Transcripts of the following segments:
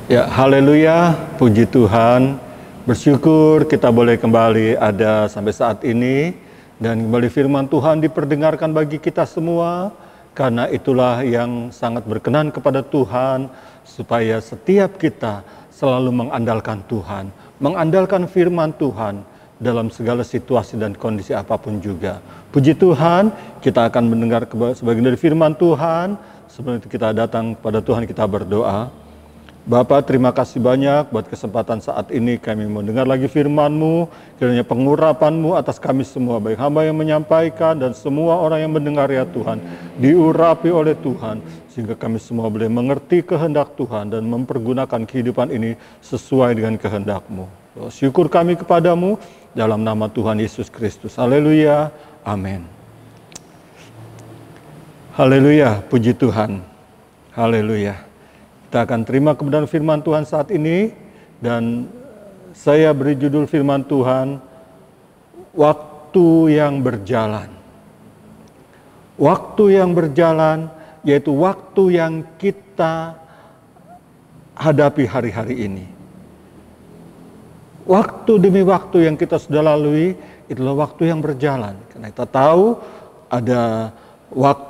Ya, haleluya, puji Tuhan. Bersyukur kita boleh kembali ada sampai saat ini. Dan kembali firman Tuhan diperdengarkan bagi kita semua. Karena itulah yang sangat berkenan kepada Tuhan. Supaya setiap kita selalu mengandalkan Tuhan. Mengandalkan firman Tuhan dalam segala situasi dan kondisi apapun juga. Puji Tuhan, kita akan mendengar sebagian dari firman Tuhan. Sebelum itu kita datang kepada Tuhan, kita berdoa. Bapa, terima kasih banyak buat kesempatan saat ini kami mendengar lagi firman-Mu, kiranya pengurapan-Mu atas kami semua, baik hamba yang menyampaikan dan semua orang yang mendengar ya Tuhan, diurapi oleh Tuhan, sehingga kami semua boleh mengerti kehendak Tuhan dan mempergunakan kehidupan ini sesuai dengan kehendak-Mu. Syukur kami kepadamu dalam nama Tuhan Yesus Kristus. Haleluya, amin. Haleluya, puji Tuhan. Haleluya. Kita akan terima kebenaran firman Tuhan saat ini, dan saya beri judul firman Tuhan, waktu yang berjalan. Waktu yang berjalan, yaitu waktu yang kita hadapi hari-hari ini. Waktu demi waktu yang kita sudah lalui, itulah waktu yang berjalan. Karena kita tahu ada waktu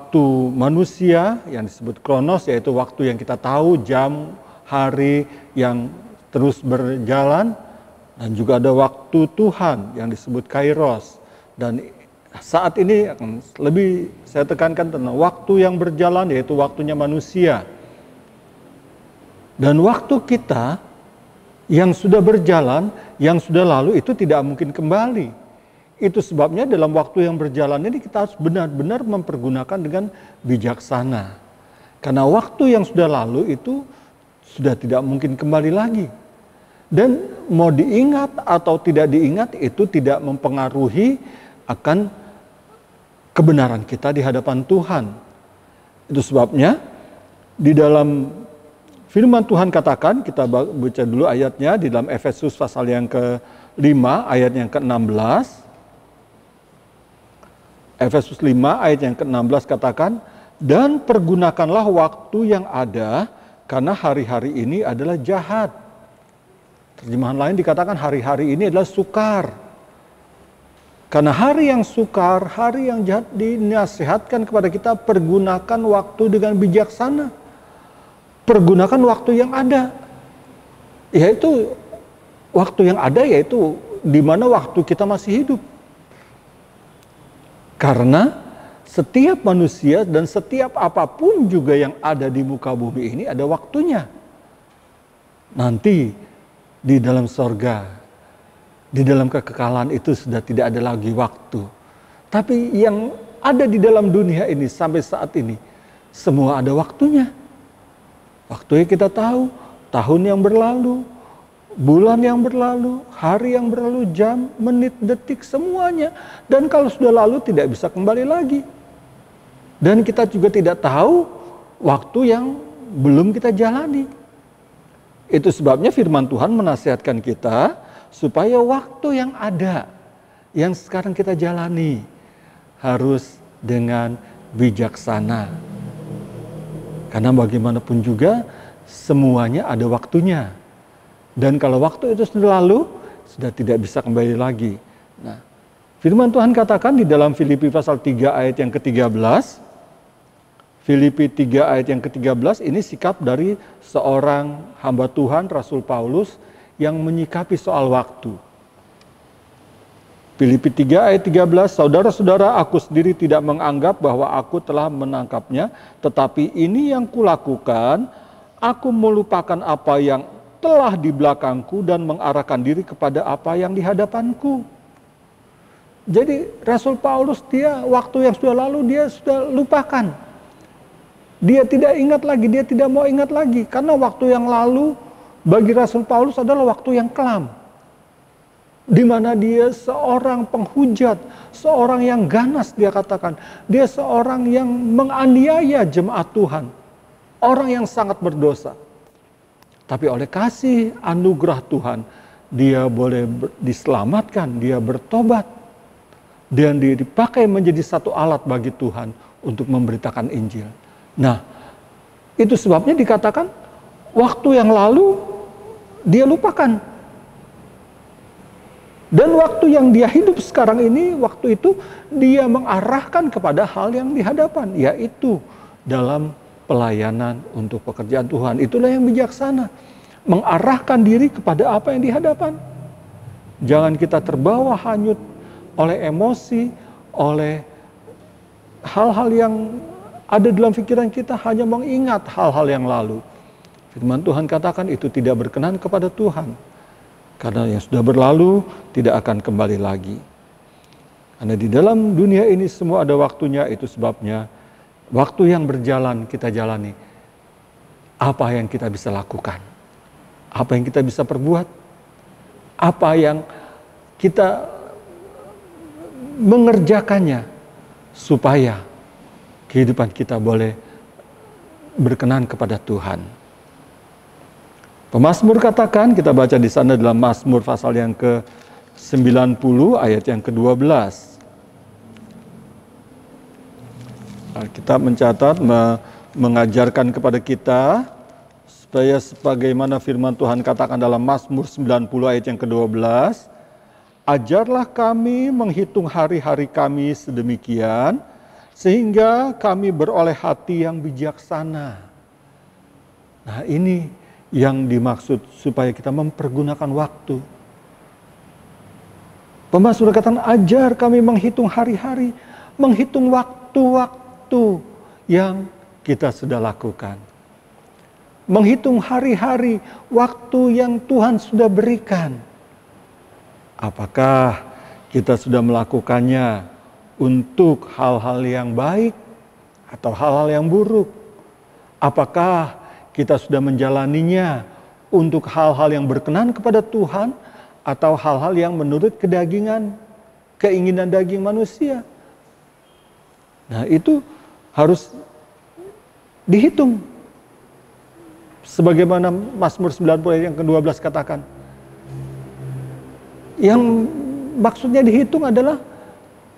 manusia yang disebut kronos, yaitu waktu yang kita tahu, jam, hari yang terus berjalan. Dan juga ada waktu Tuhan yang disebut kairos. Dan saat ini akan lebih saya tekankan tentang waktu yang berjalan, yaitu waktunya manusia. Dan waktu kita yang sudah berjalan, yang sudah lalu itu tidak mungkin kembali. Itu sebabnya dalam waktu yang berjalan ini kita harus benar-benar mempergunakan dengan bijaksana. Karena waktu yang sudah lalu itu sudah tidak mungkin kembali lagi. Dan mau diingat atau tidak diingat itu tidak mempengaruhi akan kebenaran kita di hadapan Tuhan. Itu sebabnya di dalam firman Tuhan katakan, kita baca dulu ayatnya di dalam Efesus pasal yang ke-5 ayat yang ke-16. Efesus 5 ayat yang ke-16 katakan, dan pergunakanlah waktu yang ada karena hari-hari ini adalah jahat. Terjemahan lain dikatakan hari-hari ini adalah sukar. Karena hari yang sukar, hari yang jahat, dinasihatkan kepada kita pergunakan waktu dengan bijaksana. Pergunakan waktu yang ada. Yaitu waktu yang ada, yaitu di mana waktu kita masih hidup. Karena setiap manusia dan setiap apapun juga yang ada di muka bumi ini ada waktunya. Nanti di dalam sorga, di dalam kekekalan itu sudah tidak ada lagi waktu. Tapi yang ada di dalam dunia ini sampai saat ini, semua ada waktunya. Waktunya kita tahu, tahun yang berlalu, bulan yang berlalu, hari yang berlalu, jam, menit, detik, semuanya. Dan kalau sudah lalu tidak bisa kembali lagi. Dan kita juga tidak tahu waktu yang belum kita jalani. Itu sebabnya firman Tuhan menasihatkan kita supaya waktu yang ada, yang sekarang kita jalani, harus dengan bijaksana. Karena bagaimanapun juga semuanya ada waktunya. Dan kalau waktu itu sudah lalu, sudah tidak bisa kembali lagi. Nah, firman Tuhan katakan di dalam Filipi pasal 3 ayat yang ke-13. Filipi 3 ayat yang ke-13 ini sikap dari seorang hamba Tuhan, Rasul Paulus, yang menyikapi soal waktu. Filipi 3 ayat 13, saudara-saudara, aku sendiri tidak menganggap bahwa aku telah menangkapnya, tetapi ini yang kulakukan, aku melupakan apa yang telah di belakangku dan mengarahkan diri kepada apa yang di hadapanku. Jadi Rasul Paulus, dia waktu yang sudah lalu dia sudah lupakan. Dia tidak ingat lagi, dia tidak mau ingat lagi. Karena waktu yang lalu bagi Rasul Paulus adalah waktu yang kelam. Di mana dia seorang penghujat, seorang yang ganas dia katakan. Dia seorang yang menganiaya jemaat Tuhan. Orang yang sangat berdosa. Tapi oleh kasih anugerah Tuhan, dia boleh diselamatkan, dia bertobat. Dan dia dipakai menjadi satu alat bagi Tuhan untuk memberitakan Injil. Nah, itu sebabnya dikatakan waktu yang lalu dia lupakan. Dan waktu yang dia hidup sekarang ini, waktu itu dia mengarahkan kepada hal yang di hadapan, yaitu dalam pelayanan untuk pekerjaan Tuhan. Itulah yang bijaksana, mengarahkan diri kepada apa yang di hadapan. Jangan kita terbawa hanyut oleh emosi, oleh hal-hal yang ada dalam pikiran kita, hanya mengingat hal-hal yang lalu. Firman Tuhan katakan itu tidak berkenan kepada Tuhan. Karena yang sudah berlalu tidak akan kembali lagi. Karena di dalam dunia ini semua ada waktunya, itu sebabnya waktu yang berjalan kita jalani. Apa yang kita bisa lakukan? Apa yang kita bisa perbuat? Apa yang kita mengerjakannya supaya kehidupan kita boleh berkenan kepada Tuhan. Pemazmur katakan, kita baca di sana dalam Mazmur pasal yang ke-90 ayat yang ke-12. Kita mencatat, mengajarkan kepada kita supaya sebagaimana firman Tuhan katakan dalam Mazmur 90 ayat yang ke-12, ajarlah kami menghitung hari-hari kami sedemikian sehingga kami beroleh hati yang bijaksana. Nah, ini yang dimaksud supaya kita mempergunakan waktu. Pemazmur katakan, ajar kami menghitung hari-hari, menghitung waktu-waktu yang kita sudah lakukan. Menghitung hari-hari, waktu yang Tuhan sudah berikan. Apakah kita sudah melakukannya untuk hal-hal yang baik atau hal-hal yang buruk? Apakah kita sudah menjalaninya untuk hal-hal yang berkenan kepada Tuhan atau hal-hal yang menurut kedagingan, keinginan daging manusia? Nah, itu harus dihitung. Sebagaimana Mazmur 90 yang ke-12 katakan. Yang maksudnya dihitung adalah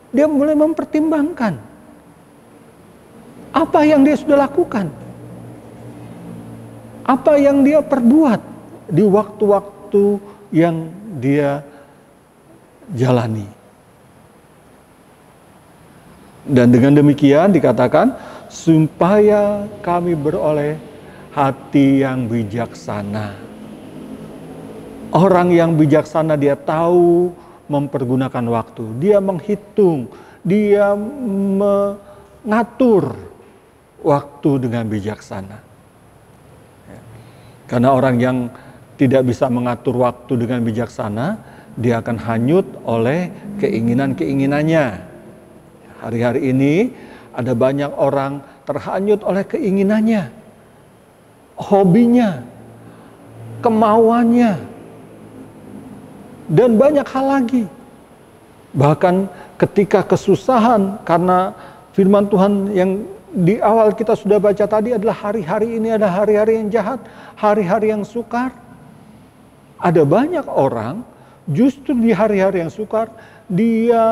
dia mulai mempertimbangkan apa yang dia sudah lakukan. Apa yang dia perbuat di waktu-waktu yang dia jalani. Dan dengan demikian dikatakan, supaya kami beroleh hati yang bijaksana. Orang yang bijaksana dia tahu mempergunakan waktu. Dia menghitung, dia mengatur waktu dengan bijaksana. Karena orang yang tidak bisa mengatur waktu dengan bijaksana, dia akan hanyut oleh keinginan-keinginannya. Hari-hari ini ada banyak orang terhanyut oleh keinginannya, hobinya, kemauannya, dan banyak hal lagi. Bahkan ketika kesusahan, karena firman Tuhan yang di awal kita sudah baca tadi adalah hari-hari ini ada hari-hari yang jahat, hari-hari yang sukar. Ada banyak orang justru di hari-hari yang sukar dia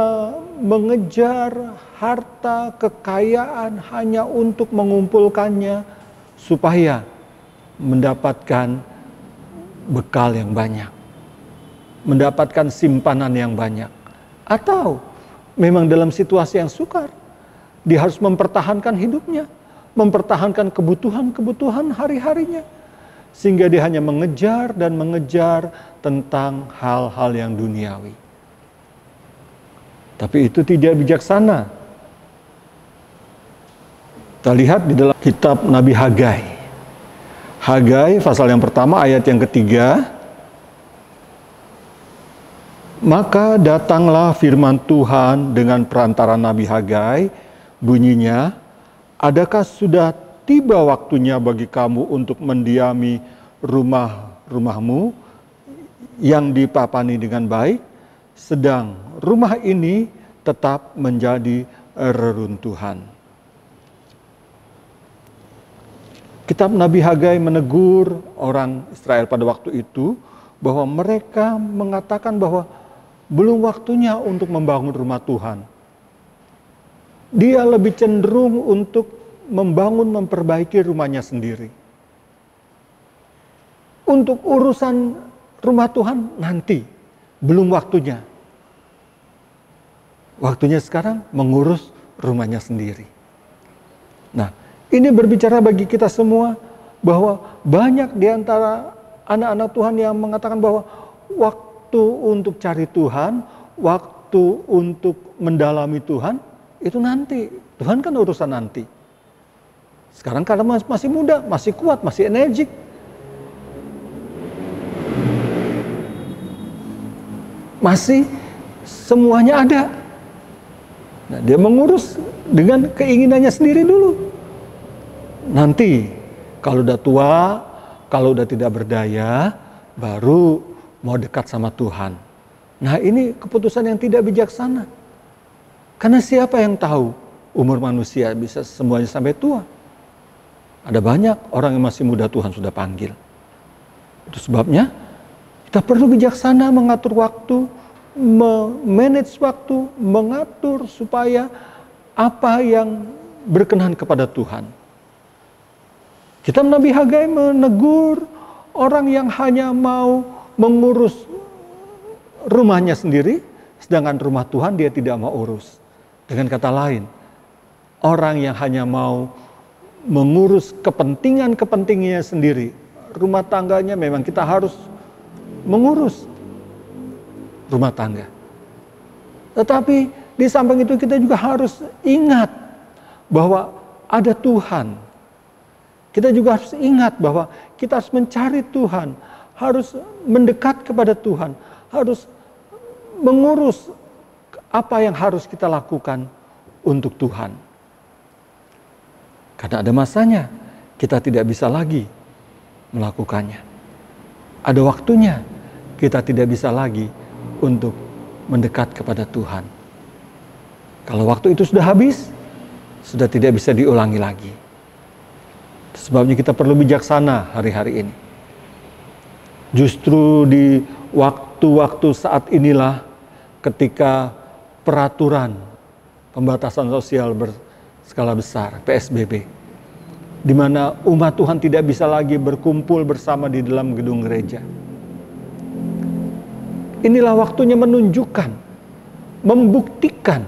mengejar harta kekayaan hanya untuk mengumpulkannya supaya mendapatkan bekal yang banyak, mendapatkan simpanan yang banyak. Atau memang dalam situasi yang sukar, dia harus mempertahankan hidupnya, mempertahankan kebutuhan-kebutuhan hari-harinya. Sehingga dia hanya mengejar dan mengejar tentang hal-hal yang duniawi. Tapi itu tidak bijaksana. Kita lihat di dalam kitab Nabi Hagai. Hagai pasal yang pertama ayat yang ketiga. Maka datanglah firman Tuhan dengan perantara Nabi Hagai, bunyinya, adakah sudah tiba waktunya bagi kamu untuk mendiami rumah-rumahmu yang dipapani dengan baik, sedang rumah ini tetap menjadi reruntuhan. Kitab Nabi Hagai menegur orang Israel pada waktu itu bahwa mereka mengatakan bahwa belum waktunya untuk membangun rumah Tuhan. Dia lebih cenderung untuk membangun, memperbaiki rumahnya sendiri. Untuk urusan rumah Tuhan nanti, belum waktunya. Waktunya sekarang mengurus rumahnya sendiri. Nah, ini berbicara bagi kita semua bahwa banyak di antara anak-anak Tuhan yang mengatakan bahwa waktu untuk cari Tuhan, waktu untuk mendalami Tuhan, itu nanti. Tuhan kan urusan nanti. Sekarang karena masih muda, masih kuat, masih energik. Masih semuanya ada. Nah, dia mengurus dengan keinginannya sendiri dulu. Nanti kalau udah tua, kalau udah tidak berdaya, baru mau dekat sama Tuhan. Nah, ini keputusan yang tidak bijaksana. Karena siapa yang tahu umur manusia bisa semuanya sampai tua? Ada banyak orang yang masih muda Tuhan sudah panggil. Itu sebabnya kita perlu bijaksana mengatur waktu, memanage waktu, mengatur supaya apa yang berkenan kepada Tuhan. Kitab Nabi Hagai menegur orang yang hanya mau mengurus rumahnya sendiri, sedangkan rumah Tuhan dia tidak mau urus. Dengan kata lain, orang yang hanya mau mengurus kepentingannya sendiri, rumah tangganya memang kita harus mengurus rumah tangga. Tetapi di samping itu kita juga harus ingat bahwa ada Tuhan. Kita juga harus ingat bahwa kita harus mencari Tuhan, harus mendekat kepada Tuhan, harus mengurus apa yang harus kita lakukan untuk Tuhan. Karena ada masanya kita tidak bisa lagi melakukannya. Ada waktunya kita tidak bisa lagi untuk mendekat kepada Tuhan. Kalau waktu itu sudah habis, sudah tidak bisa diulangi lagi. Sebabnya kita perlu bijaksana hari-hari ini. Justru di waktu-waktu saat inilah ketika peraturan pembatasan sosial berskala besar, PSBB, di mana umat Tuhan tidak bisa lagi berkumpul bersama di dalam gedung gereja. Inilah waktunya menunjukkan, membuktikan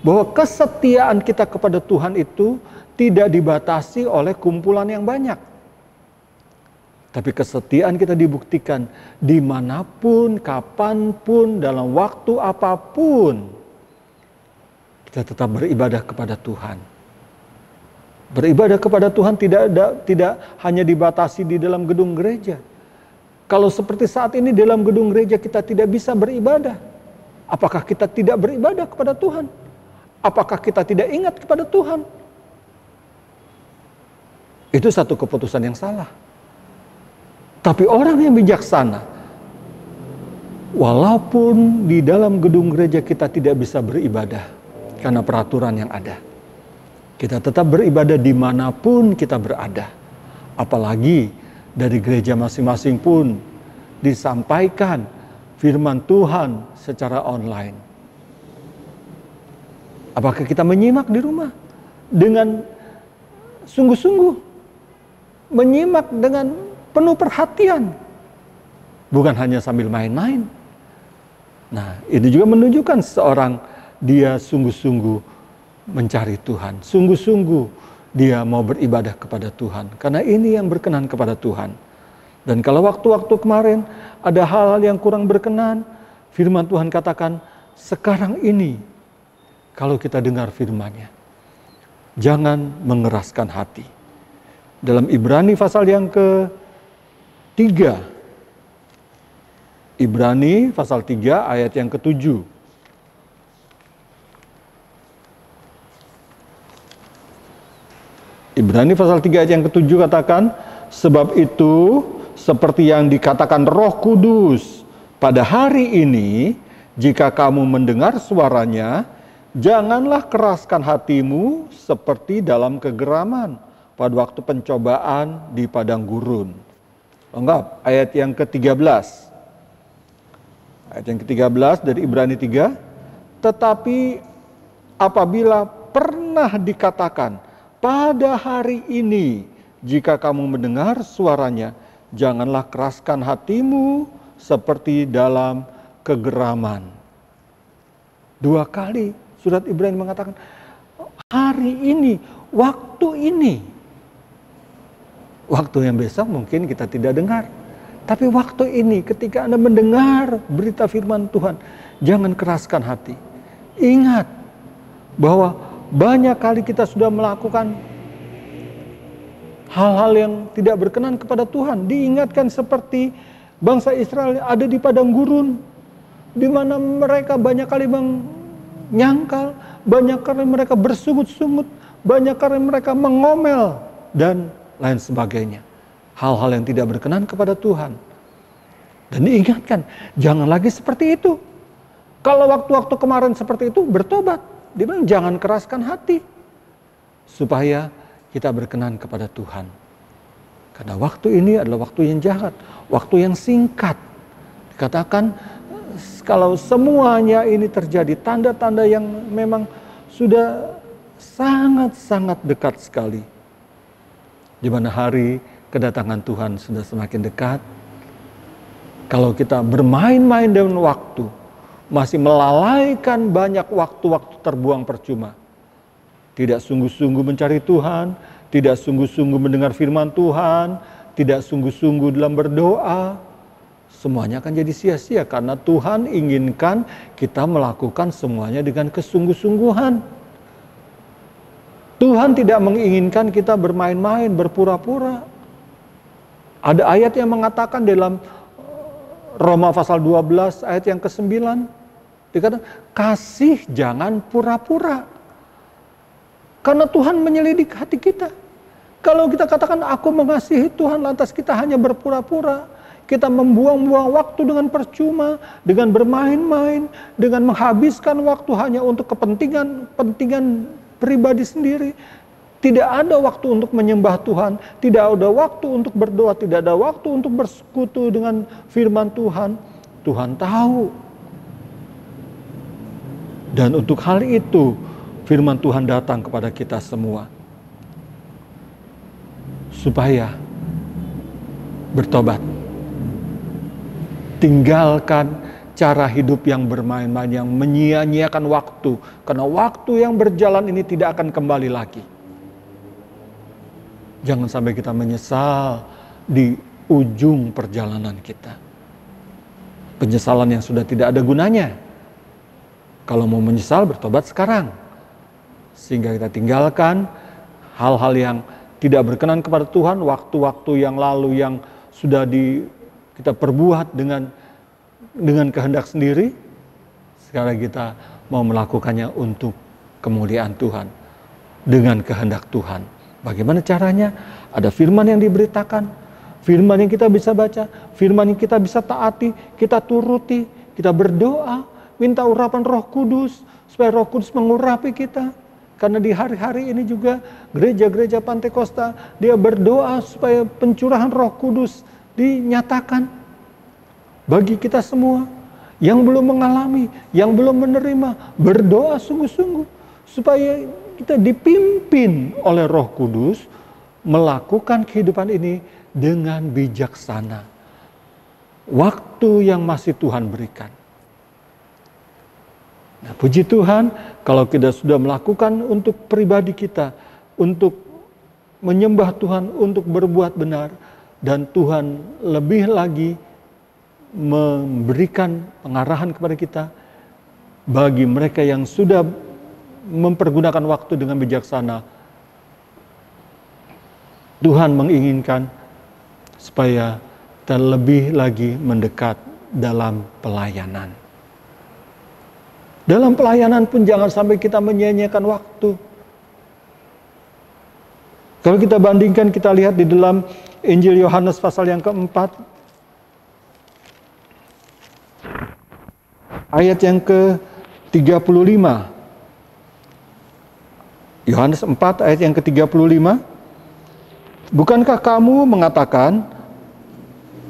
bahwa kesetiaan kita kepada Tuhan itu tidak dibatasi oleh kumpulan yang banyak. Tapi kesetiaan kita dibuktikan dimanapun, kapanpun, dalam waktu apapun. Kita tetap beribadah kepada Tuhan. Beribadah kepada Tuhan tidak hanya dibatasi di dalam gedung gereja. Kalau seperti saat ini dalam gedung gereja kita tidak bisa beribadah, apakah kita tidak beribadah kepada Tuhan? Apakah kita tidak ingat kepada Tuhan? Itu satu keputusan yang salah. Tapi orang yang bijaksana, walaupun di dalam gedung gereja kita tidak bisa beribadah karena peraturan yang ada, kita tetap beribadah dimanapun kita berada. Apalagi dari gereja masing-masing pun disampaikan firman Tuhan secara online. Apakah kita menyimak di rumah dengan sungguh-sungguh, menyimak dengan penuh perhatian, bukan hanya sambil main-main. Nah, ini juga menunjukkan seorang dia sungguh-sungguh mencari Tuhan, sungguh-sungguh dia mau beribadah kepada Tuhan, karena ini yang berkenan kepada Tuhan. Dan kalau waktu-waktu kemarin ada hal-hal yang kurang berkenan, firman Tuhan katakan, sekarang ini kalau kita dengar firman-Nya, jangan mengeraskan hati. Dalam Ibrani pasal yang ke-3, Ibrani pasal 3 ayat yang ke-7. Ibrani pasal 3 ayat yang ke-7 katakan, sebab itu seperti yang dikatakan Roh Kudus, pada hari ini jika kamu mendengar suaranya, janganlah keraskan hatimu seperti dalam kegeraman pada waktu pencobaan di padang gurun. Lengkap, ayat yang ke-13. Ayat yang ke-13 dari Ibrani 3, tetapi apabila pernah dikatakan, pada hari ini, jika kamu mendengar suaranya, janganlah keraskan hatimu seperti dalam kegeraman. 2 kali surat Ibrani mengatakan, hari ini, waktu ini. Waktu yang besok mungkin kita tidak dengar. Tapi waktu ini ketika Anda mendengar berita firman Tuhan, jangan keraskan hati. Ingat bahwa banyak kali kita sudah melakukan hal-hal yang tidak berkenan kepada Tuhan. Diingatkan seperti bangsa Israel ada di padang gurun, di mana mereka banyak kali menyangkal, banyak kali mereka bersungut-sungut, banyak kali mereka mengomel, dan lain sebagainya. Hal-hal yang tidak berkenan kepada Tuhan. Dan diingatkan, jangan lagi seperti itu. Kalau waktu-waktu kemarin seperti itu, bertobat. Dia bilang, jangan keraskan hati. Supaya kita berkenan kepada Tuhan. Karena waktu ini adalah waktu yang jahat. Waktu yang singkat. Dikatakan, kalau semuanya ini terjadi, tanda-tanda yang memang sudah sangat-sangat dekat sekali. Di mana hari kedatangan Tuhan sudah semakin dekat. Kalau kita bermain-main dengan waktu, masih melalaikan banyak waktu-waktu terbuang percuma. Tidak sungguh-sungguh mencari Tuhan, tidak sungguh-sungguh mendengar firman Tuhan, tidak sungguh-sungguh dalam berdoa, semuanya akan jadi sia-sia karena Tuhan inginkan kita melakukan semuanya dengan kesungguh-sungguhan. Tuhan tidak menginginkan kita bermain-main, berpura-pura. Ada ayat yang mengatakan dalam Roma pasal 12 ayat yang ke-9. Dikatakan, kasih jangan pura-pura. Karena Tuhan menyelidik hati kita. Kalau kita katakan aku mengasihi Tuhan lantas kita hanya berpura-pura. Kita membuang-buang waktu dengan percuma, dengan bermain-main, dengan menghabiskan waktu hanya untuk kepentingan pribadi sendiri. Tidak ada waktu untuk menyembah Tuhan, tidak ada waktu untuk berdoa, tidak ada waktu untuk bersekutu dengan firman Tuhan. Tuhan tahu. Dan untuk hal itu, firman Tuhan datang kepada kita semua. Supaya bertobat. Tinggalkan cara hidup yang bermain-main, yang menyia-nyiakan waktu. Karena waktu yang berjalan ini tidak akan kembali lagi. Jangan sampai kita menyesal di ujung perjalanan kita. Penyesalan yang sudah tidak ada gunanya. Kalau mau menyesal, bertobat sekarang. Sehingga kita tinggalkan hal-hal yang tidak berkenan kepada Tuhan, waktu-waktu yang lalu yang sudah kita perbuat dengan kehendak sendiri. Sekarang kita mau melakukannya untuk kemuliaan Tuhan. Dengan kehendak Tuhan. Bagaimana caranya? Ada firman yang diberitakan, firman yang kita bisa baca, firman yang kita bisa taati, kita turuti, kita berdoa, minta urapan Roh Kudus, supaya Roh Kudus mengurapi kita. Karena di hari-hari ini juga gereja-gereja Pantekosta, dia berdoa supaya pencurahan Roh Kudus dinyatakan bagi kita semua. Yang belum mengalami, yang belum menerima, berdoa sungguh-sungguh supaya kita dipimpin oleh Roh Kudus melakukan kehidupan ini dengan bijaksana. Waktu yang masih Tuhan berikan. Nah, puji Tuhan kalau kita sudah melakukan untuk pribadi kita, untuk menyembah Tuhan, untuk berbuat benar, dan Tuhan lebih lagi memberikan pengarahan kepada kita bagi mereka yang sudah mempergunakan waktu dengan bijaksana. Tuhan menginginkan supaya kita lebih lagi mendekat dalam pelayanan. Dalam pelayanan pun jangan sampai kita menyia-nyiakan waktu. Kalau kita bandingkan, kita lihat di dalam Injil Yohanes pasal yang keempat, ayat yang ke-35. Yohanes 4 ayat yang ke-35. Bukankah kamu mengatakan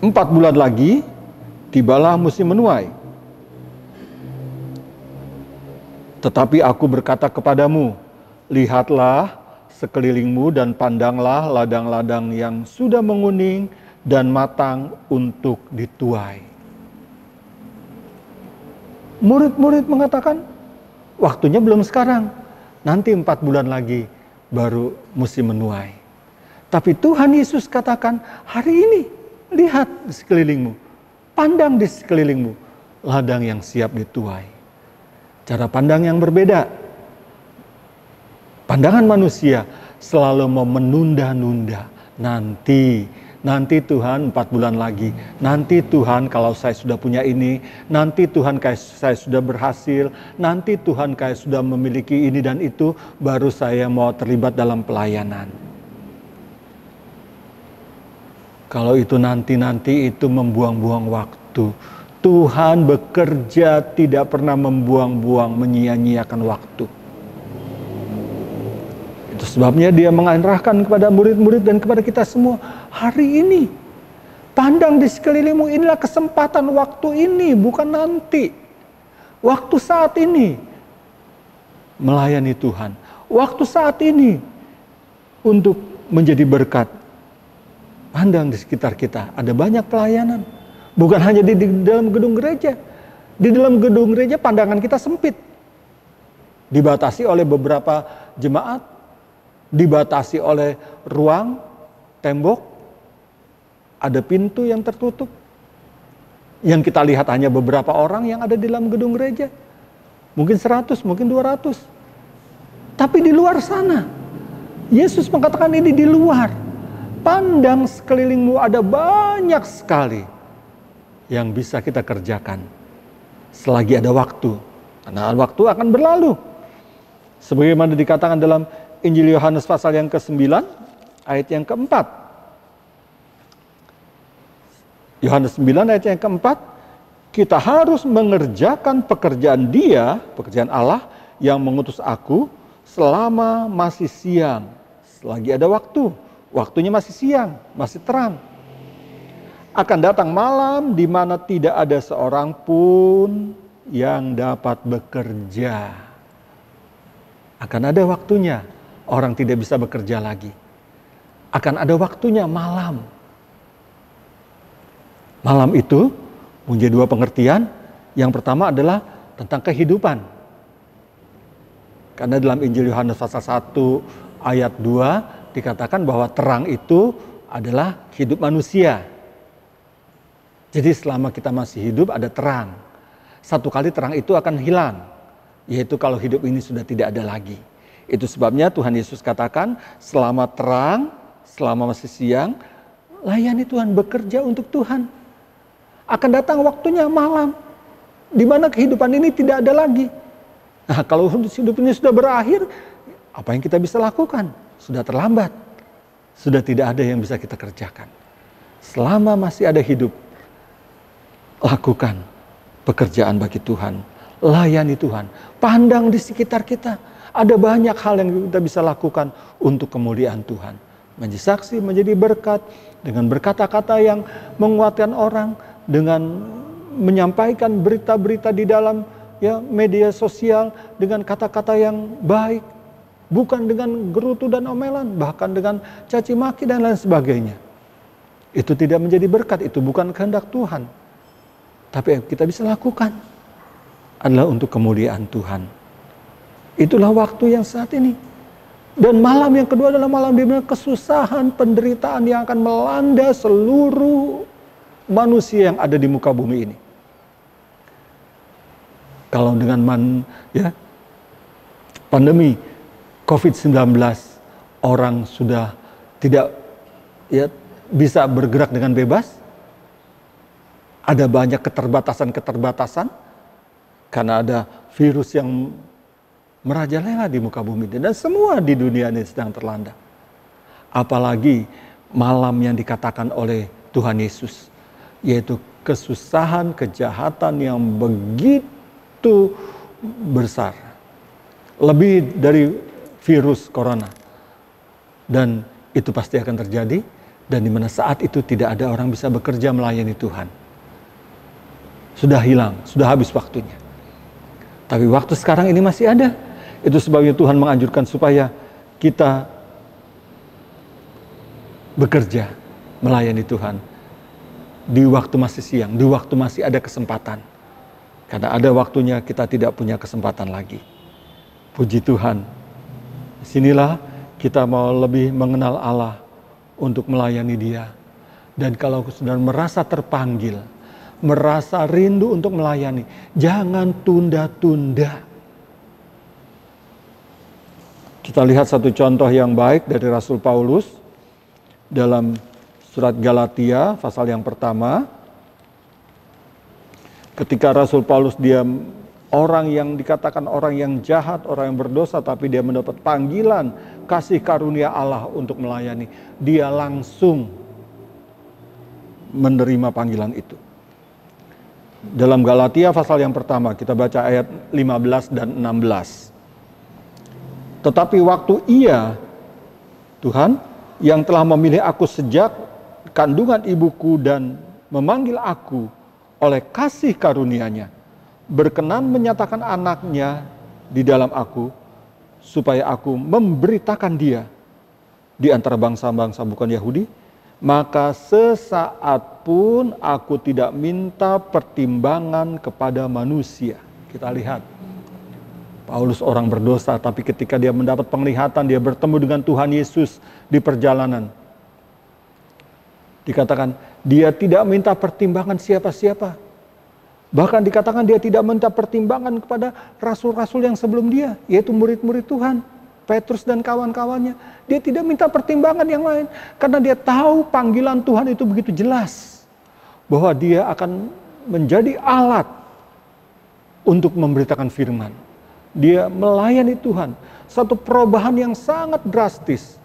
4 bulan lagi tibalah musim menuai? Tetapi aku berkata kepadamu, lihatlah sekelilingmu dan pandanglah ladang-ladang yang sudah menguning dan matang untuk dituai. Murid-murid mengatakan, waktunya belum sekarang, nanti 4 bulan lagi baru musim menuai. Tapi Tuhan Yesus katakan, hari ini lihat di sekelilingmu, pandang di sekelilingmu, ladang yang siap dituai. Cara pandang yang berbeda. Pandangan manusia selalu mau menunda-nunda. Nanti Tuhan 4 bulan lagi. Nanti Tuhan kalau saya sudah punya ini. Nanti Tuhan kayak saya sudah berhasil. Nanti Tuhan kayak sudah memiliki ini dan itu. Baru saya mau terlibat dalam pelayanan. Kalau itu nanti itu membuang-buang waktu. Tuhan bekerja tidak pernah membuang-buang, menyia-nyiakan waktu. Itu sebabnya dia mengarahkan kepada murid-murid dan kepada kita semua. Hari ini, pandang di sekelilingmu, inilah kesempatan waktu ini, bukan nanti. Waktu saat ini, melayani Tuhan. Waktu saat ini, untuk menjadi berkat. Pandang di sekitar kita, ada banyak pelayanan. Bukan hanya di dalam gedung gereja. Di dalam gedung gereja pandangan kita sempit. Dibatasi oleh beberapa jemaat. Dibatasi oleh ruang, tembok. Ada pintu yang tertutup. Yang kita lihat hanya beberapa orang yang ada di dalam gedung gereja. Mungkin 100, mungkin 200. Tapi di luar sana, Yesus mengatakan ini di luar. Pandang sekelilingmu, ada banyak sekali yang bisa kita kerjakan selagi ada waktu. Karena waktu akan berlalu. Sebagaimana dikatakan dalam Injil Yohanes pasal yang ke-9 ayat yang ke-4. Yohanes 9 ayat yang ke-4, kita harus mengerjakan pekerjaan Dia, pekerjaan Allah yang mengutus aku selama masih siang. Selagi ada waktu. Waktunya masih siang, masih terang. Akan datang malam di mana tidak ada seorang pun yang dapat bekerja. Akan ada waktunya orang tidak bisa bekerja lagi. Akan ada waktunya malam. Malam itu punya 2 pengertian. Yang pertama adalah tentang kehidupan. Karena dalam Injil Yohanes pasal 1 ayat 2 dikatakan bahwa terang itu adalah hidup manusia. Jadi selama kita masih hidup ada terang. Satu kali terang itu akan hilang. Yaitu kalau hidup ini sudah tidak ada lagi. Itu sebabnya Tuhan Yesus katakan selama terang, selama masih siang, layani Tuhan, bekerja untuk Tuhan. Akan datang waktunya malam. Di mana kehidupan ini tidak ada lagi. Nah, kalau hidup ini sudah berakhir, apa yang kita bisa lakukan? Sudah terlambat. Sudah tidak ada yang bisa kita kerjakan. Selama masih ada hidup, lakukan pekerjaan bagi Tuhan. Layani Tuhan. Pandang di sekitar kita. Ada banyak hal yang kita bisa lakukan untuk kemuliaan Tuhan. Menjadi saksi, menjadi berkat. Dengan berkata-kata yang menguatkan orang. Dengan menyampaikan berita-berita di dalam media sosial. Dengan kata-kata yang baik. Bukan dengan gerutu dan omelan, bahkan dengan caci maki dan lain sebagainya. Itu tidak menjadi berkat, itu bukan kehendak Tuhan. Tapi yang kita bisa lakukan adalah untuk kemuliaan Tuhan. Itulah waktu yang saat ini. Dan malam yang kedua adalah malam di mana kesusahan, penderitaan yang akan melanda seluruh manusia yang ada di muka bumi ini. Kalau dengan pandemi COVID-19, orang sudah tidak bisa bergerak dengan bebas. Ada banyak keterbatasan-keterbatasan karena ada virus yang merajalela di muka bumi dan semua di dunia ini sedang terlanda. Apalagi malam yang dikatakan oleh Tuhan Yesus, yaitu kesusahan, kejahatan yang begitu besar. Lebih dari virus corona. Dan itu pasti akan terjadi. Dan di mana saat itu tidak ada orang bisa bekerja melayani Tuhan. Sudah hilang, sudah habis waktunya. Tapi waktu sekarang ini masih ada. Itu sebabnya Tuhan menganjurkan supaya kita bekerja melayani Tuhan. di waktu masih siang, di waktu masih ada kesempatan. Karena ada waktunya kita tidak punya kesempatan lagi. Puji Tuhan. Disinilah kita mau lebih mengenal Allah untuk melayani Dia. Dan kalau sudah merasa terpanggil, merasa rindu untuk melayani, jangan tunda-tunda. Kita lihat satu contoh yang baik dari Rasul Paulus dalam surat Galatia pasal yang pertama. Ketika Rasul Paulus dia orang yang dikatakan orang yang jahat, orang yang berdosa, tapi dia mendapat panggilan kasih karunia Allah untuk melayani. Dia langsung menerima panggilan itu. Dalam Galatia pasal yang pertama kita baca ayat 15 dan 16. Tetapi waktu Ia, Tuhan, yang telah memilih aku sejak kandungan ibuku dan memanggil aku oleh kasih karunia-Nya, berkenan menyatakan anaknya di dalam aku, supaya aku memberitakan Dia di antara bangsa-bangsa bukan Yahudi, maka sesaat pun aku tidak minta pertimbangan kepada manusia. Kita lihat, Paulus orang berdosa, tapi ketika dia mendapat penglihatan, dia bertemu dengan Tuhan Yesus di perjalanan. Dikatakan, dia tidak minta pertimbangan siapa-siapa. Bahkan dikatakan dia tidak minta pertimbangan kepada rasul-rasul yang sebelum dia, yaitu murid-murid Tuhan, Petrus dan kawan-kawannya. Dia tidak minta pertimbangan yang lain, karena dia tahu panggilan Tuhan itu begitu jelas. Bahwa dia akan menjadi alat untuk memberitakan firman. Dia melayani Tuhan. Satu perubahan yang sangat drastis.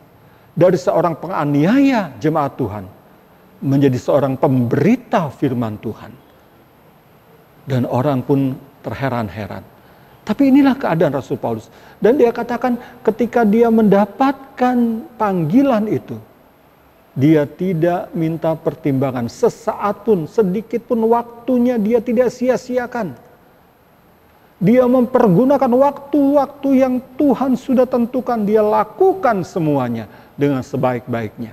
Dari seorang penganiaya jemaat Tuhan. Menjadi seorang pemberita firman Tuhan. Dan orang pun terheran-heran. Tapi inilah keadaan Rasul Paulus. Dan dia katakan ketika dia mendapatkan panggilan itu. Dia tidak minta pertimbangan. Sesaat pun, sedikit pun waktunya dia tidak sia-siakan. Dia mempergunakan waktu-waktu yang Tuhan sudah tentukan. Dia lakukan semuanya dengan sebaik-baiknya.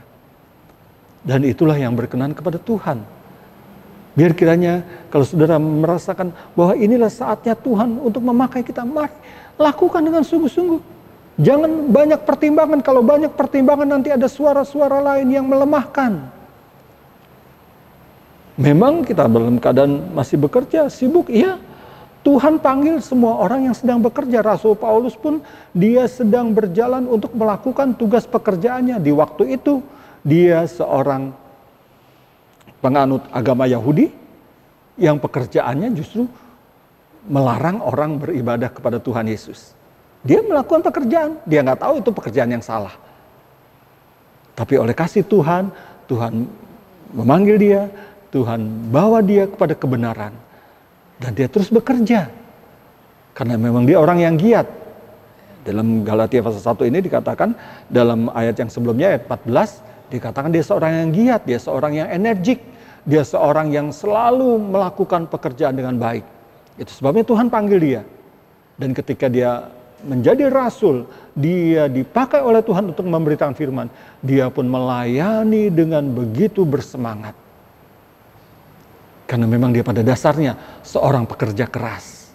Dan itulah yang berkenan kepada Tuhan. Biar kiranya kalau saudara merasakan bahwa inilah saatnya Tuhan untuk memakai kita, mari lakukan dengan sungguh-sungguh. Jangan banyak pertimbangan. Kalau banyak pertimbangan nanti ada suara-suara lain yang melemahkan. Memang kita dalam keadaan masih bekerja, sibuk, iya. Tuhan panggil semua orang yang sedang bekerja. Rasul Paulus pun dia sedang berjalan untuk melakukan tugas pekerjaannya. Di waktu itu dia seorang penganut agama Yahudi yang pekerjaannya justru melarang orang beribadah kepada Tuhan Yesus. Dia melakukan pekerjaan, dia nggak tahu itu pekerjaan yang salah. Tapi oleh kasih Tuhan, Tuhan memanggil dia, Tuhan bawa dia kepada kebenaran. Dan dia terus bekerja. Karena memang dia orang yang giat. Dalam Galatia pasal 1 ini dikatakan, dalam ayat yang sebelumnya, ayat 14, dikatakan dia seorang yang giat, dia seorang yang energik, dia seorang yang selalu melakukan pekerjaan dengan baik. Itu sebabnya Tuhan panggil dia. Dan ketika dia menjadi rasul, dia dipakai oleh Tuhan untuk memberitakan firman. Dia pun melayani dengan begitu bersemangat. Karena memang dia pada dasarnya seorang pekerja keras.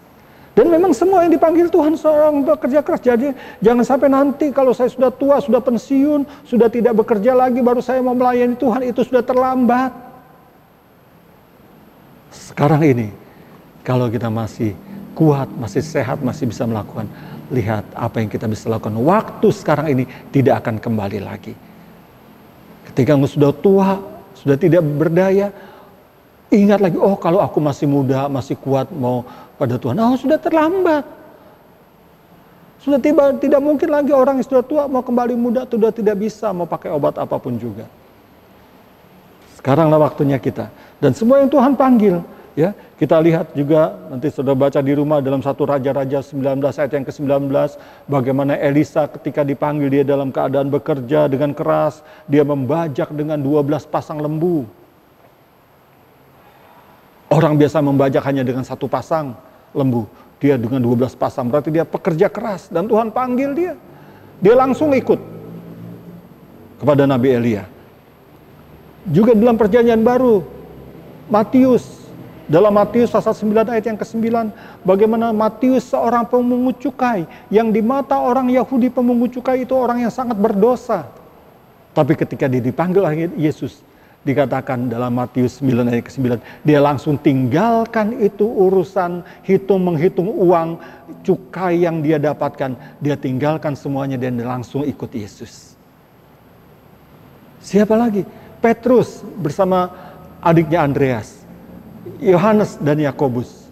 Dan memang semua yang dipanggil Tuhan seorang pekerja keras. Jadi jangan sampai nanti kalau saya sudah tua, sudah pensiun, sudah tidak bekerja lagi, baru saya mau melayani Tuhan, itu sudah terlambat. Sekarang ini, kalau kita masih kuat, masih sehat, masih bisa melakukan, lihat apa yang kita bisa lakukan. Waktu sekarang ini tidak akan kembali lagi. Ketika sudah tua, sudah tidak berdaya, ingat lagi, oh kalau aku masih muda, masih kuat mau pada Tuhan. Oh sudah terlambat. Sudah tidak mungkin lagi orang yang sudah tua mau kembali muda, sudah tidak bisa mau pakai obat apapun juga. Sekaranglah waktunya kita. Dan semua yang Tuhan panggil, ya kita lihat juga, nanti sudah baca di rumah dalam 1 Raja-Raja 19 ayat yang ke-19. Bagaimana Elisa ketika dipanggil dia dalam keadaan bekerja dengan keras. Dia membajak dengan 12 pasang lembu. Orang biasa membajak hanya dengan 1 pasang lembu. Dia dengan 12 pasang, berarti dia pekerja keras. Dan Tuhan panggil dia. Dia langsung ikut kepada Nabi Elia. Juga dalam perjanjian baru, Matius, dalam Matius pasal 9 ayat yang ke-9, bagaimana Matius seorang pemungut cukai, yang di mata orang Yahudi pemungut cukai itu orang yang sangat berdosa. Tapi ketika dia dipanggil oleh Yesus, dikatakan dalam Matius 9 ayat ke-9, dia langsung tinggalkan itu urusan menghitung uang cukai yang dia dapatkan. Dia tinggalkan semuanya dan dia langsung ikut Yesus. Siapa lagi? Petrus bersama adiknya Andreas, Yohanes dan Yakobus.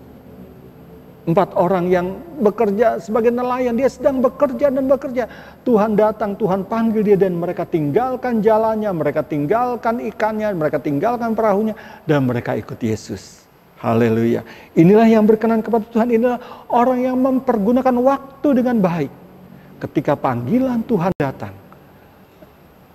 4 orang yang bekerja sebagai nelayan. Dia sedang bekerja dan bekerja. Tuhan datang, Tuhan panggil dia dan mereka tinggalkan jalannya, mereka tinggalkan ikannya, mereka tinggalkan perahunya dan mereka ikut Yesus. Haleluya. Inilah yang berkenan kepada Tuhan. Inilah orang yang mempergunakan waktu dengan baik. Ketika panggilan Tuhan datang,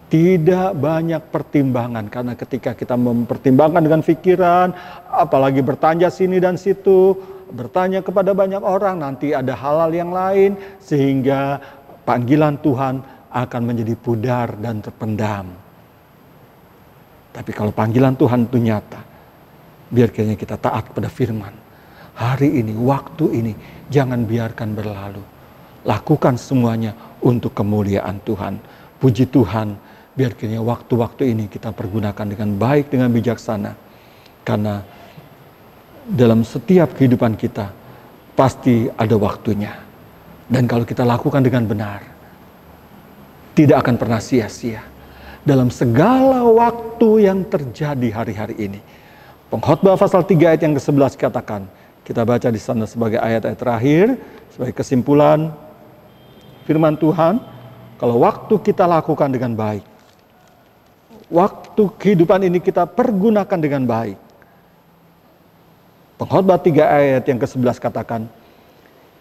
tidak banyak pertimbangan, karena ketika kita mempertimbangkan dengan pikiran, apalagi bertanya sini dan situ, bertanya kepada banyak orang, nanti ada hal-hal yang lain, sehingga panggilan Tuhan akan menjadi pudar dan terpendam. Tapi kalau panggilan Tuhan itu nyata, biar kiranya kita taat kepada firman. Hari ini, waktu ini, jangan biarkan berlalu. Lakukan semuanya untuk kemuliaan Tuhan. Puji Tuhan, biar kiranya waktu-waktu ini kita pergunakan dengan baik, dengan bijaksana. Karena dalam setiap kehidupan kita pasti ada waktunya. Dan kalau kita lakukan dengan benar, tidak akan pernah sia-sia. Dalam segala waktu yang terjadi hari-hari ini. Pengkhotbah pasal 3 ayat yang ke-11 katakan, kita baca di sana sebagai ayat-ayat terakhir, sebagai kesimpulan firman Tuhan, kalau waktu kita lakukan dengan baik, waktu kehidupan ini kita pergunakan dengan baik. Pengkhotbah 3 ayat yang ke-11 katakan,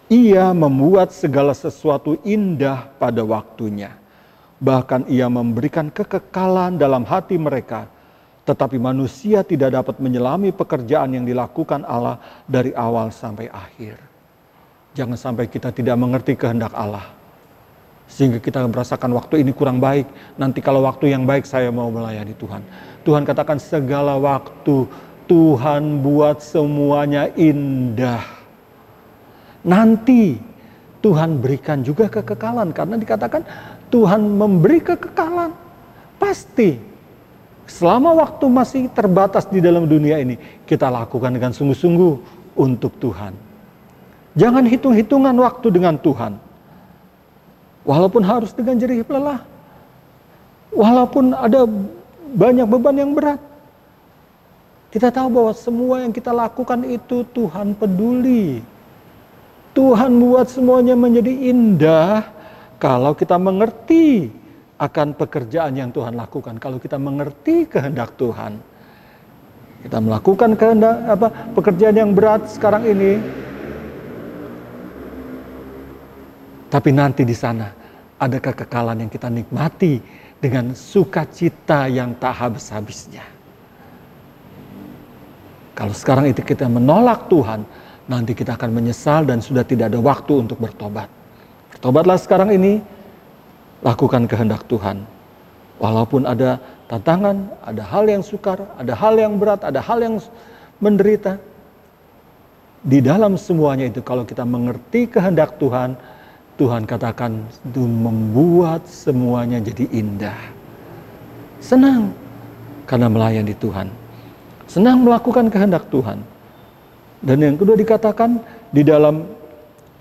ia membuat segala sesuatu indah pada waktunya. Bahkan ia memberikan kekekalan dalam hati mereka. Tetapi manusia tidak dapat menyelami pekerjaan yang dilakukan Allah dari awal sampai akhir. Jangan sampai kita tidak mengerti kehendak Allah. Sehingga kita merasakan waktu ini kurang baik. Nanti kalau waktu yang baik saya mau melayani Tuhan. Tuhan katakan segala waktu Tuhan buat semuanya indah. Nanti Tuhan berikan juga kekekalan. Karena dikatakan Tuhan memberi kekekalan. Pasti. Selama waktu masih terbatas di dalam dunia ini, kita lakukan dengan sungguh-sungguh untuk Tuhan. Jangan hitung-hitungan waktu dengan Tuhan. Walaupun harus dengan jerih lelah. Walaupun ada banyak beban yang berat. Kita tahu bahwa semua yang kita lakukan itu Tuhan peduli. Tuhan buat semuanya menjadi indah kalau kita mengerti akan pekerjaan yang Tuhan lakukan. Kalau kita mengerti kehendak Tuhan. Kita melakukan pekerjaan yang berat sekarang ini. Tapi nanti di sana ada kekekalan yang kita nikmati dengan sukacita yang tak habis-habisnya. Kalau sekarang itu kita menolak Tuhan, nanti kita akan menyesal dan sudah tidak ada waktu untuk bertobat. Bertobatlah sekarang ini, lakukan kehendak Tuhan. Walaupun ada tantangan, ada hal yang sukar, ada hal yang berat, ada hal yang menderita. Di dalam semuanya itu kalau kita mengerti kehendak Tuhan, Tuhan katakan itu membuat semuanya jadi indah. Senang karena melayani Tuhan. Senang melakukan kehendak Tuhan. Dan yang kedua dikatakan di dalam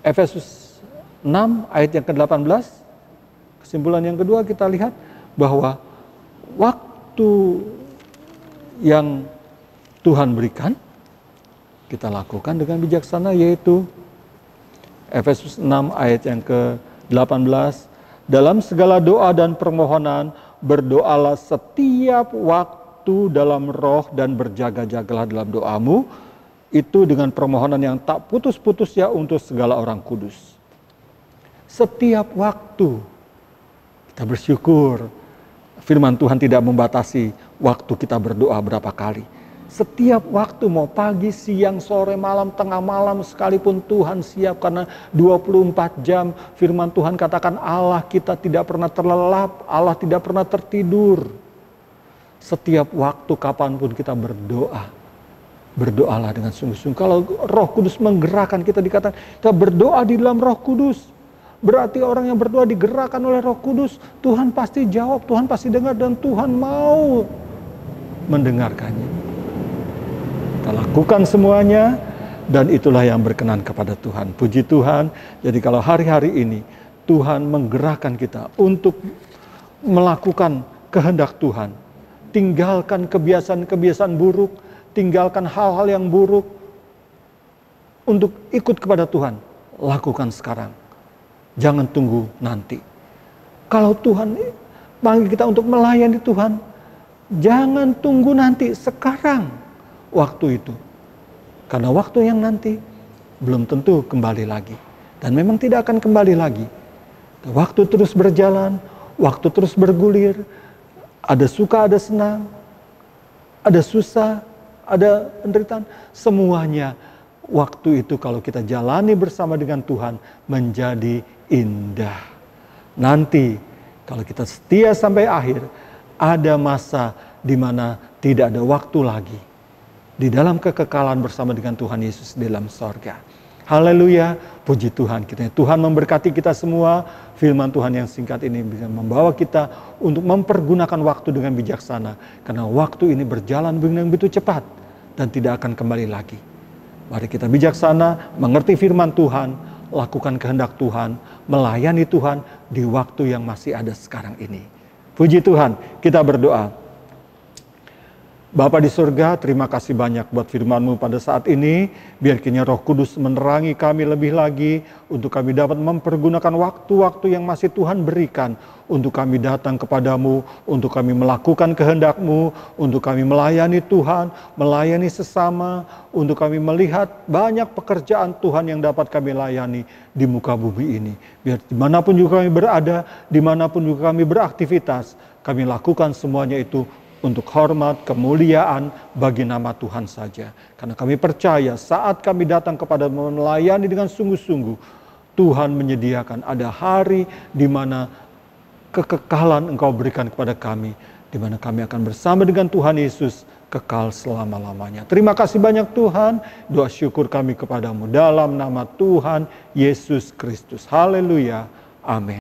Efesus 6 ayat yang ke-18. Kesimpulan yang kedua kita lihat bahwa waktu yang Tuhan berikan kita lakukan dengan bijaksana, yaitu Efesus 6 ayat yang ke-18. Dalam segala doa dan permohonan berdoalah setiap waktu dalam roh dan berjaga-jagalah dalam doamu. Itu dengan permohonan yang tak putus-putus ya untuk segala orang kudus. Setiap waktu kita bersyukur. Firman Tuhan tidak membatasi waktu kita berdoa berapa kali. Setiap waktu, mau pagi, siang, sore, malam, tengah malam, sekalipun Tuhan siap. Karena 24 jam firman Tuhan katakan Allah kita tidak pernah terlelap, Allah tidak pernah tertidur. Setiap waktu kapanpun kita berdoa. Berdoalah dengan sungguh-sungguh. Kalau Roh Kudus menggerakkan kita, dikatakan kita berdoa di dalam Roh Kudus. Berarti orang yang berdoa digerakkan oleh Roh Kudus. Tuhan pasti jawab, Tuhan pasti dengar, dan Tuhan mau mendengarkannya. Kita lakukan semuanya, dan itulah yang berkenan kepada Tuhan. Puji Tuhan. Jadi kalau hari-hari ini Tuhan menggerakkan kita untuk melakukan kehendak Tuhan. Tinggalkan kebiasaan-kebiasaan buruk, tinggalkan hal-hal yang buruk untuk ikut kepada Tuhan. Lakukan sekarang. Jangan tunggu nanti. Kalau Tuhan panggil kita untuk melayani Tuhan, jangan tunggu nanti, sekarang waktu itu. Karena waktu yang nanti belum tentu kembali lagi. Dan memang tidak akan kembali lagi. Waktu terus berjalan, waktu terus bergulir. Ada suka, ada senang, ada susah, ada penderitaan. Semuanya waktu itu kalau kita jalani bersama dengan Tuhan menjadi indah. Nanti kalau kita setia sampai akhir, ada masa di mana tidak ada waktu lagi. Di dalam kekekalan bersama dengan Tuhan Yesus di dalam sorga. Haleluya, puji Tuhan. Tuhan memberkati kita semua. Firman Tuhan yang singkat ini bisa membawa kita untuk mempergunakan waktu dengan bijaksana. Karena waktu ini berjalan dengan begitu cepat dan tidak akan kembali lagi. Mari kita bijaksana, mengerti firman Tuhan, lakukan kehendak Tuhan, melayani Tuhan di waktu yang masih ada sekarang ini. Puji Tuhan, kita berdoa. Bapa di surga, terima kasih banyak buat firman-Mu pada saat ini. Biar kiranya Roh Kudus menerangi kami lebih lagi, untuk kami dapat mempergunakan waktu-waktu yang masih Tuhan berikan, untuk kami datang kepadamu, untuk kami melakukan kehendak-Mu, untuk kami melayani Tuhan, melayani sesama, untuk kami melihat banyak pekerjaan Tuhan yang dapat kami layani di muka bumi ini. Biar dimanapun juga kami berada, dimanapun juga kami beraktivitas, kami lakukan semuanya itu untuk hormat, kemuliaan bagi nama Tuhan saja. Karena kami percaya saat kami datang kepada melayani dengan sungguh-sungguh, Tuhan menyediakan ada hari di mana kekekalan Engkau berikan kepada kami, di mana kami akan bersama dengan Tuhan Yesus kekal selama-lamanya. Terima kasih banyak Tuhan, doa syukur kami kepadamu dalam nama Tuhan Yesus Kristus. Haleluya, amin.